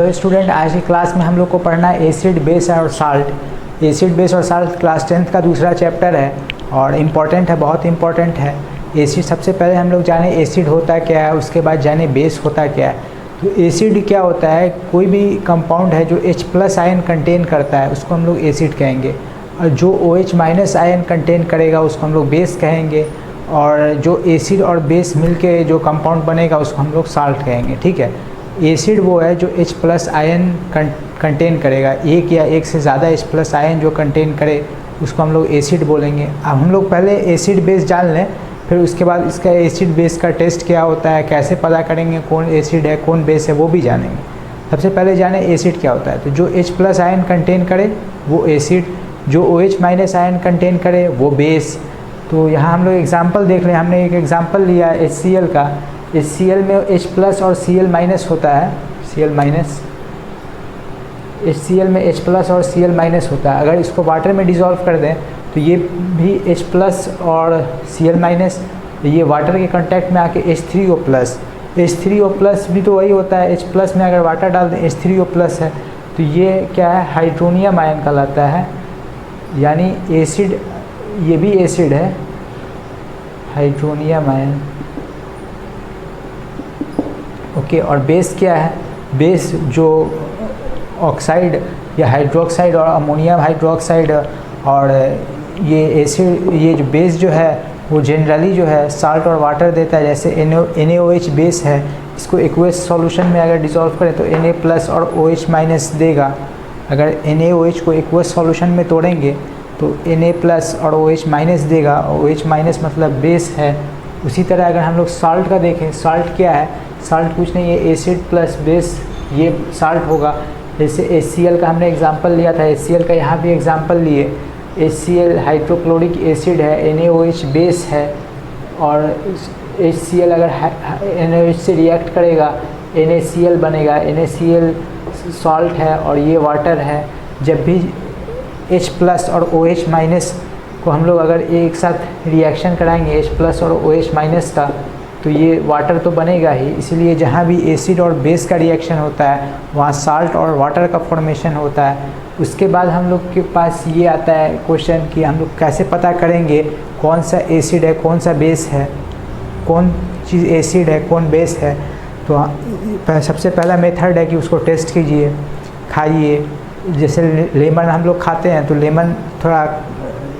तो स्टूडेंट, आज की क्लास में हम लोग को पढ़ना है एसिड बेस और साल्ट। एसिड बेस और साल्ट क्लास 10th का दूसरा चैप्टर है और इम्पॉर्टेंट है, बहुत इम्पॉर्टेंट है। एसिड सबसे पहले हम लोग जाने एसिड होता क्या है, उसके बाद जाने बेस होता क्या है। तो एसिड क्या होता है, कोई भी कंपाउंड है जो H+ आयन कंटेन करता है उसको हम लोग एसिड कहेंगे, और जो OH- आयन कंटेन करेगा उसको हम लोग बेस कहेंगे, और जो एसिड और बेस मिलके जो कंपाउंड बनेगा उसको हम लोग साल्ट कहेंगे। ठीक है, एसिड वो है जो H+ आयन कंटेन करेगा, एक या एक से ज़्यादा H+ आयन जो कंटेन करे उसको हम लोग एसिड बोलेंगे। अब हम लोग पहले एसिड बेस जान लें, फिर उसके बाद इसका एसिड बेस का टेस्ट क्या होता है, कैसे पता करेंगे कौन एसिड है कौन बेस है, वो भी जानेंगे। सबसे पहले जाने एसिड क्या होता है। तो जो H+ आयन कंटेन करे वो एसिड, जो OH- आयन कंटेन करे वो बेस। तो यहाँ हम लोग एग्जाम्पल देख लें, हमने एक एग्जाम्पल लिया HCl का। HCl में H+ और Cl- होता है, HCl में H+ और Cl- होता है। अगर इसको वाटर में डिज़ोल्व कर दें तो ये भी H+ और Cl- ये वाटर के कांटेक्ट में आके H3O+। H3O+ भी तो वही होता है, H+ में अगर वाटर डाल दें H3O+ है, तो ये क्या है, हाइड्रोनियम आयन कहलाता है। यानी एसिड, ये भी एसिड है, हाइड्रोनियम आयन। ओके, और बेस क्या है, बेस जो ऑक्साइड या हाइड्रोक्साइड और अमोनियम हाइड्रोक्साइड, और ये एसिड, ये जो बेस जो है वो जनरली जो है साल्ट और वाटर देता है। जैसे NaOH बेस है, इसको एक्वस सॉल्यूशन में अगर डिसॉल्व करें तो Na+ और OH- देगा। अगर NaOH को एक्वस सॉल्यूशन में तोड़ेंगे तो Na+ और OH- देगा, और OH- मतलब बेस है। उसी तरह अगर हम लोग साल्ट का देखें, साल्ट क्या है, साल्ट कुछ नहीं है, एसिड प्लस बेस, ये साल्ट होगा। जैसे HCl का हमने एग्जांपल लिया था, HCl का यहाँ भी एग्जांपल लिए। HCl हाइड्रोक्लोरिक एसिड है, NaOH बेस है, और HCl अगर NaOH से रिएक्ट करेगा NaCl बनेगा, NaCl सॉल्ट है और ये वाटर है। जब भी H+ और OH- को हम लोग अगर एक साथ रिएक्शन कराएंगे H+ और OH- का, तो ये वाटर तो बनेगा ही। इसलिए जहाँ भी एसिड और बेस का रिएक्शन होता है वहाँ साल्ट और वाटर का फॉर्मेशन होता है। उसके बाद हम लोग के पास ये आता है क्वेश्चन कि हम लोग कैसे पता करेंगे कौन सा एसिड है कौन सा बेस है, कौन चीज़ एसिड है कौन बेस है। तो सबसे पहला मेथड है कि उसको टेस्ट कीजिए, खाइए। जैसे लेमन हम लोग खाते हैं तो लेमन थोड़ा,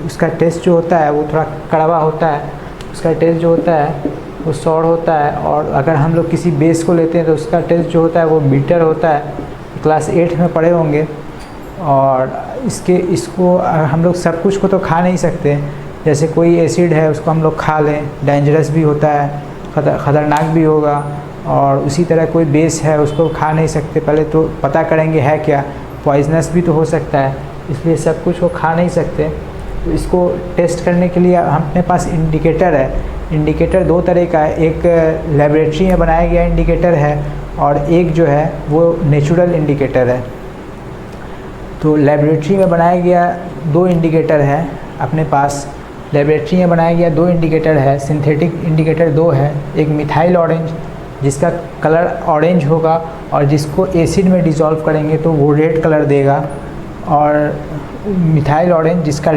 उसका टेस्ट जो होता है वो थोड़ा कड़वा होता है, उसका टेस्ट जो होता है वो सॉर होता है। और अगर हम लोग किसी बेस को लेते हैं तो उसका टेस्ट जो होता है वो बिटर होता है, क्लास 8 में पढ़े होंगे। और इसको हम लोग सब कुछ को तो खा नहीं सकते। जैसे कोई एसिड है उसको हम लोग खा लें, डेंजरस भी होता है, ख़तरनाक भी होगा। और उसी तरह कोई बेस है उसको खा नहीं सकते, पहले तो पता करेंगे है क्या, पॉइजनस भी तो हो सकता है, इसलिए सब कुछ को खा नहीं सकते। तो इसको टेस्ट करने के लिए अपने पास इंडिकेटर है। इंडिकेटर दो तरह का है, एक लेबोरेटरी में बनाया गया इंडिकेटर है और एक जो है वो नेचुरल इंडिकेटर है। तो लेबोरेटरी में बनाया गया दो इंडिकेटर है अपने पास। लेबोरेटरी में बनाया गया दो इंडिकेटर है, सिंथेटिक इंडिकेटर दो है। एक मिथाइल ऑरेंज जिसका कलर ऑरेंज होगा और जिसको एसिड में डिसॉल्व करेंगे तो वो रेड कलर देगा, और मिथाइल ऑरेंज जिसका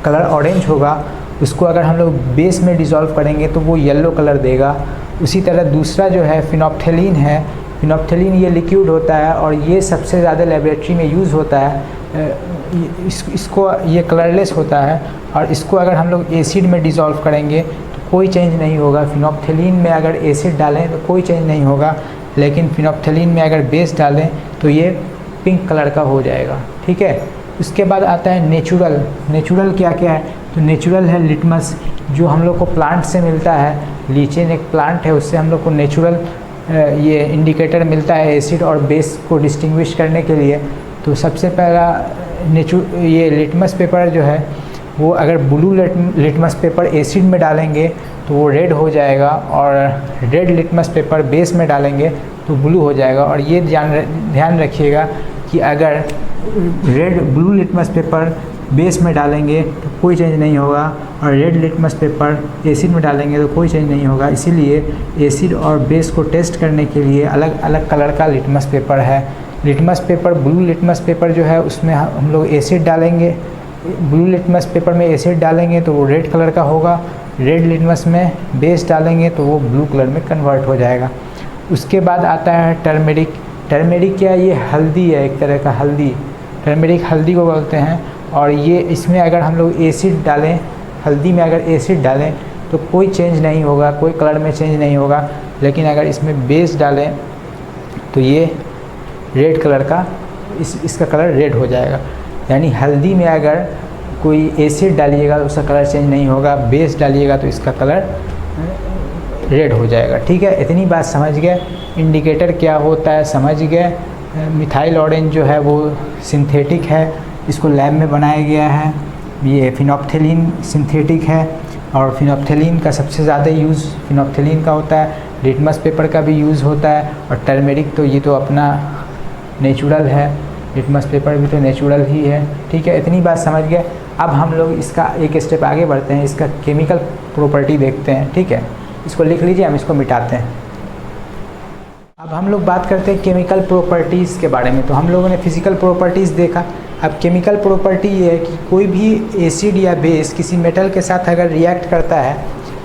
कलर ऑरेंज होगा उसको अगर हम लोग बेस में डिसॉल्व करेंगे तो वो येलो कलर देगा। उसी तरह दूसरा जो है फिनोप्थेलिन है। फिनोप्थेलिन ये लिक्विड होता है और ये सबसे ज़्यादा लेबोरेटरी में यूज़ होता है। इसको ये कलरलेस होता है, और इसको अगर हम लोग एसिड में डिसॉल्व करेंगे तो कोई चेंज नहीं होगा। फिनोप्थेलिन में अगर एसिड डालें तो कोई चेंज नहीं होगा, लेकिन फिनोप्थेलिन में अगर बेस डालें तो ये पिंक कलर का हो जाएगा। ठीक है, उसके बाद आता है नेचुरल। नेचुरल क्या क्या है, तो नेचुरल है लिटमस, जो हम लोग को प्लांट से मिलता है। लीचेन एक प्लांट है, उससे हम लोग को नेचुरल ये इंडिकेटर मिलता है एसिड और बेस को डिस्टिंग्विश करने के लिए। तो सबसे पहला ये लिटमस पेपर जो है वो अगर ब्लू लिटमस पेपर एसिड में डालेंगे तो वो रेड हो जाएगा, और रेड लिटमस पेपर बेस में डालेंगे तो ब्लू हो जाएगा। और ये ध्यान रखिएगा कि अगर ब्लू लिटमस पेपर बेस में डालेंगे तो कोई चेंज नहीं होगा, और रेड लिटमस पेपर एसिड में डालेंगे तो कोई चेंज नहीं होगा। इसीलिए एसिड और बेस को टेस्ट करने के लिए अलग अलग कलर का लिटमस पेपर है। Litmus paper, blue litmus paper जो है उसमें हम लोग एसिड डालेंगे, ब्लू लिटमस पेपर में एसिड डालेंगे तो वो रेड कलर का होगा, रेड लिटमस में बेस डालेंगे तो वो ब्लू कलर में कन्वर्ट हो जाएगा। उसके बाद आता है टर्मेरिक। टर्मेरिक क्या है? ये हल्दी है, एक तरह का हल्दी, टर्मेरिक हल्दी को बोलते हैं। और ये इसमें अगर हम लोग एसिड डालें, हल्दी में अगर एसिड डालें तो कोई चेंज नहीं होगा, कोई कलर में चेंज नहीं होगा। लेकिन अगर इसमें बेस डालें तो ये रेड कलर का, इसका कलर रेड हो जाएगा। यानी हल्दी में अगर कोई एसिड डालिएगा तो उसका कलर चेंज नहीं होगा, बेस डालिएगा तो इसका कलर रेड हो जाएगा। ठीक है, इतनी बात समझ गए। इंडिकेटर क्या होता है समझ गए। मिथाइल ऑरेंज जो है वो सिंथेटिक है, इसको लैब में बनाया गया है। ये फिनोप्थेलिन सिंथेटिक है, और फिनोप्थेलिन का सबसे ज़्यादा यूज़ फिनोप्थेलिन का होता है। लिटमस पेपर का भी यूज़ होता है, और टर्मेरिक तो ये तो अपना नेचुरल है, लिटमस पेपर भी तो नेचुरल ही है। ठीक है, इतनी बात समझ गए। अब हम लोग इसका एक स्टेप आगे बढ़ते हैं, इसका केमिकल प्रॉपर्टी देखते हैं। ठीक है, इसको लिख लीजिए, हम इसको मिटाते हैं। अब हम लोग बात करते हैं केमिकल प्रॉपर्टीज़ के बारे में। तो हम लोगों ने फिज़िकल प्रॉपर्टीज़ देखा, अब केमिकल प्रॉपर्टी ये है कि कोई भी एसिड या बेस किसी मेटल के साथ अगर रिएक्ट करता है,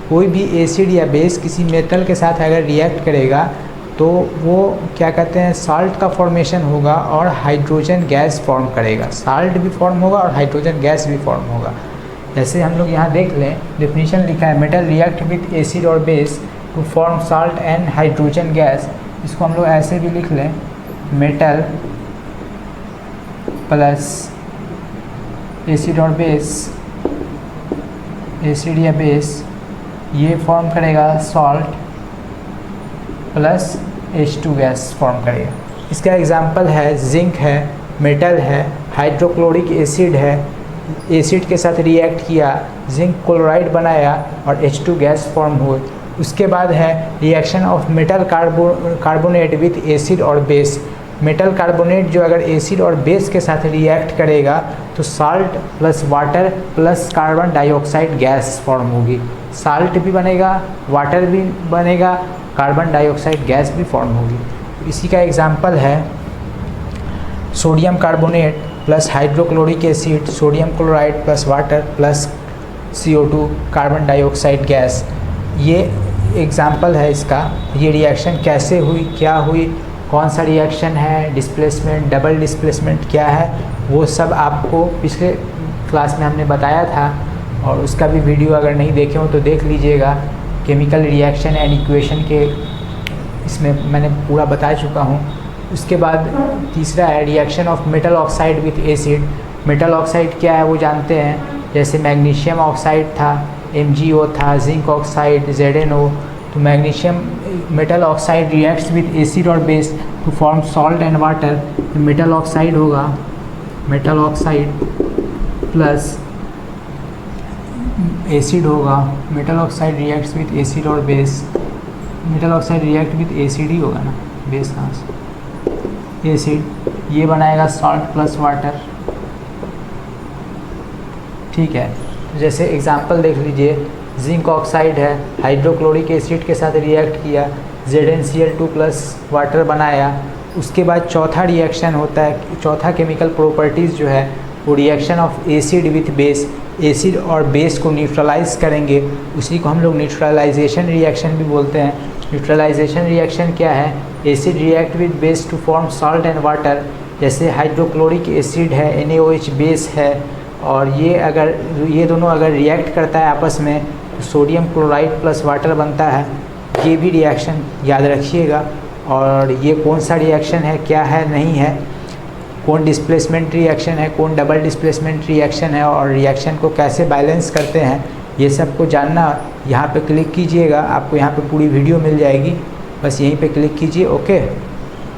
कोई भी एसिड या बेस किसी मेटल के साथ अगर रिएक्ट करेगा तो वो क्या कहते हैं, साल्ट का फॉर्मेशन होगा और हाइड्रोजन गैस फॉर्म करेगा। साल्ट भी फॉर्म होगा और हाइड्रोजन गैस भी फॉर्म होगा। जैसे हम लोग यहाँ देख लें, डेफिनेशन लिखा है, मेटल रिएक्ट विथ एसिड और base to form salt and hydrogen gas. इसको हम लोग ऐसे भी लिख लें, मेटल प्लस एसिड और बेस, एसिड या बेस ये फॉर्म करेगा salt plus H2 gas form करेगा। इसका एग्जांपल है जिंक है, मेटल है, हाइड्रोक्लोरिक एसिड है, एसिड के साथ रिएक्ट किया, जिंक क्लोराइड बनाया और H2 गैस फॉर्म हुई। उसके बाद है reaction of metal carbonate with acid और बेस। मेटल कार्बोनेट जो अगर एसिड और बेस के साथ रिएक्ट करेगा तो salt plus water plus carbon dioxide gas form होगी। साल्ट भी बनेगा, वाटर भी बनेगा, कार्बन डाइऑक्साइड गैस भी फॉर्म होगी। इसी का एग्जांपल है sodium carbonate plus hydrochloric acid, sodium chloride plus water plus CO2 carbon dioxide gas. ये एग्जांपल है इसका। ये रिएक्शन कैसे हुई, क्या हुई, कौन सा रिएक्शन है, डिस्प्लेसमेंट, डबल डिस्प्लेसमेंट क्या है, वो सब आपको पिछले क्लास में हमने बताया था, और उसका भी वीडियो अगर नहीं देखे हो तो देख लीजिएगा। केमिकल रिएक्शन एंड इक्वेशन के इसमें मैंने पूरा बता चुका हूँ। उसके बाद तीसरा है reaction of metal oxide with acid. Metal oxide क्या है वो जानते हैं, जैसे मैग्नीशियम ऑक्साइड था, MgO था, जिंक ऑक्साइड ZnO। तो magnesium metal oxide reacts with acid और base to form salt and water. Metal oxide होगा, मेटल ऑक्साइड प्लस एसिड होगा, metal oxide reacts with acid और base. Metal oxide react with acid ही होगा ना, base कहाँ से, एसिड। ये बनाएगा सॉल्ट प्लस वाटर। ठीक है, जैसे एग्जांपल देख लीजिए, जिंक ऑक्साइड है, हाइड्रोक्लोरिक एसिड के साथ रिएक्ट किया, ZnCl2 प्लस वाटर बनाया। उसके बाद चौथा रिएक्शन होता है, चौथा केमिकल प्रॉपर्टीज़ जो है वो reaction of acid with base. Acid और बेस को न्यूट्रलाइज करेंगे, उसी को हम लोग न्यूट्रलाइजेशन रिएक्शन भी बोलते हैं। न्यूट्रलाइजेशन रिएक्शन क्या है, acid react with base to form salt and water. जैसे हाइड्रोक्लोरिक एसिड है, NaOH बेस है, और ये दोनों अगर रिएक्ट करता है आपस में तो सोडियम क्लोराइड प्लस वाटर बनता है। ये भी रिएक्शन याद रखिएगा। और ये कौन सा रिएक्शन है, क्या है, नहीं है, कौन डिस्प्लेसमेंट रिएक्शन है, कौन डबल डिस्प्लेसमेंट रिएक्शन है, और रिएक्शन को कैसे बैलेंस करते हैं, ये सब को जानना यहाँ पे क्लिक कीजिएगा। आपको यहाँ पे पूरी वीडियो मिल जाएगी, बस यहीं पे क्लिक कीजिए। ओके।